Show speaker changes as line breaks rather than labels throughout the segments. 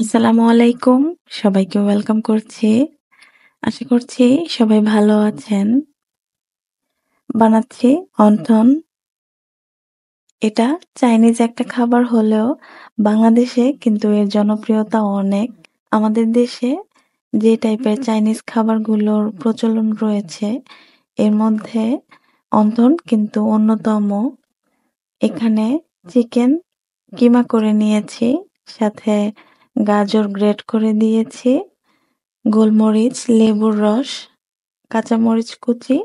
আসসালামু আলাইকুম। সবাইকে ওয়েলকাম করছি। আশা করছি সবাই ভালো আছেন। বানাচ্ছি অন্থন। এটা চাইনিজ একটা খাবার হলেও বাংলাদেশে কিন্তু এর জনপ্রিয়তা অনেক। আমাদের দেশে যে টাইপের চাইনিজ খাবারগুলোর প্রচলন রয়েছে এর মধ্যে অন্থন কিন্তু অন্যতম। এখানে চিকেন কিমা করে নিয়েছি, সাথে গাজর গ্রেট করে দিয়েছি, গোলমরিচ, লেবুর রস, কাঁচামরিচ কুচি,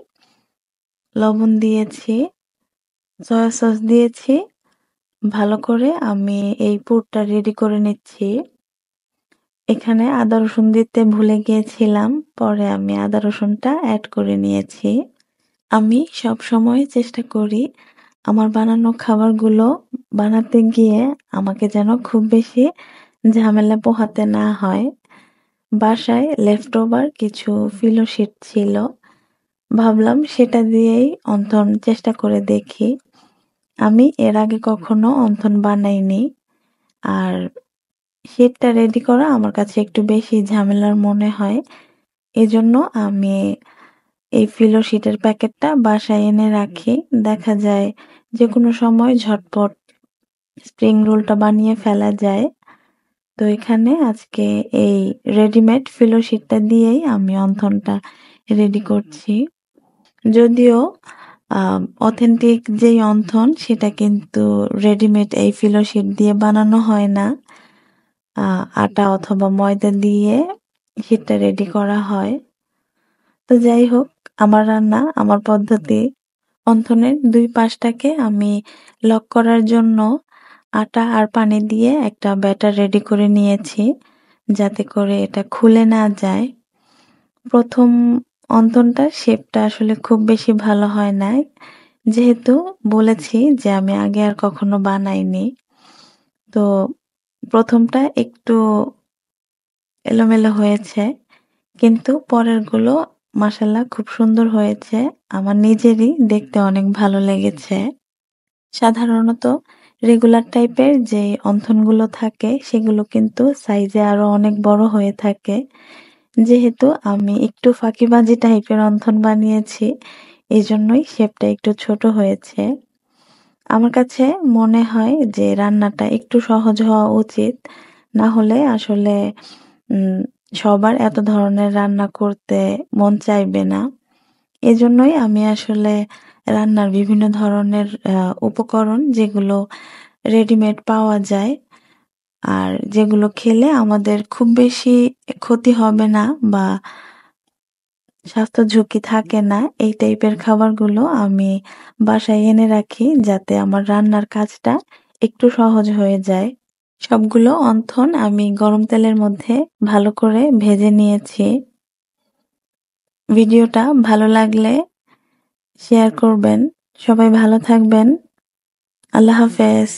লবণ দিয়েছি, সয়া সস দিয়েছি। ভালো করে আমি এই পুরটা রেডি করে নিচ্ছি। এখানে আদা রসুন দিতে ভুলে গিয়েছিলাম, পরে আমি আদা রসুনটা অ্যাড করে নিয়েছি। আমি সব সময় চেষ্টা করি আমার বানানো খাবারগুলো বানাতে গিয়ে আমাকে যেন খুব বেশি ঝামেলা পোহাতে না হয়। বাসায় লেফট ওভার কিছু ফিলো শিট ছিল, ভাবলাম সেটা দিয়েই অন্থন চেষ্টা করে দেখি। আমি এর আগে কখনো অন্থন বানাইনি, আর শিটটা রেডি করা আমার কাছে একটু বেশি ঝামেলার মনে হয়। এজন্য আমি এই ফিলো শিটের প্যাকেটটা বাসায় এনে রাখি। দেখা যায় যে কোনো সময় ঝটপট স্প্রিং রোলটা বানিয়ে ফেলা যায়। তো এখানে আজকে এই রেডিমেড ফিলো শিটটা দিয়েই আমি অন্থনটা রেডি করছি। যদিও অথেন্টিক যেই অন্থন সেটা কিন্তু রেডিমেড এই ফিলো শিট দিয়ে বানানো হয় না। আটা অথবা ময়দা দিয়ে শিটটা রেডি করা হয়। তো যাই হোক, আমার রান্না, আমার পদ্ধতি। অন্থনের ২ পাশটাকে আমি লক করার জন্য আটা আর পানি দিয়ে একটা ব্যাটার রেডি করে নিয়েছি, যাতে করে এটা খুলে না যায়। ১ম অন্থনটার শেপটা আসলে খুব বেশি ভালো হয় নাই। যেহেতু বলেছি যে আমি আগে আর কখনো বানাইনি। তো ১টা একটু এলোমেলো হয়েছে। কিন্তু পরেরগুলো মাশাআল্লাহ খুব সুন্দর হয়েছে। আমার নিজেরই দেখতে অনেক ভালো লেগেছে। সাধারণত রেগুলার টাইপের যে অন্থনগুলো থাকে সেগুলো কিন্তু সাইজে আরো অনেক বড় হয়ে থাকে। যেহেতু আমি একটু ফাঁকিবাজি টাইপের অন্থন বানিয়েছি, এজন্যই শেপটা একটু ছোট হয়েছে। আমার কাছে মনে হয় যে রান্নাটা একটু সহজ হওয়া উচিত। না হলে আসলে উম সবার এত ধরনের রান্না করতে মন চাইবে না। এজন্যই আমি আসলে রান্নার বিভিন্ন ধরনের উপকরণ যেগুলো রেডিমেড পাওয়া যায় আর যেগুলো খেলে আমাদের খুব বেশি ক্ষতি হবে না বা স্বাস্থ্য ঝুঁকি থাকে না, এই টাইপের খাবারগুলো আমি বাসায় এনে রাখি যাতে আমার রান্নার কাজটা একটু সহজ হয়ে যায়। সবগুলো অন্থন আমি গরম তেলের মধ্যে ভালো করে ভেজে নিয়েছি। ভিডিওটা ভালো লাগলে শেয়ার করবেন। সবাই ভালো থাকবেন। আল্লাহ হাফেজ।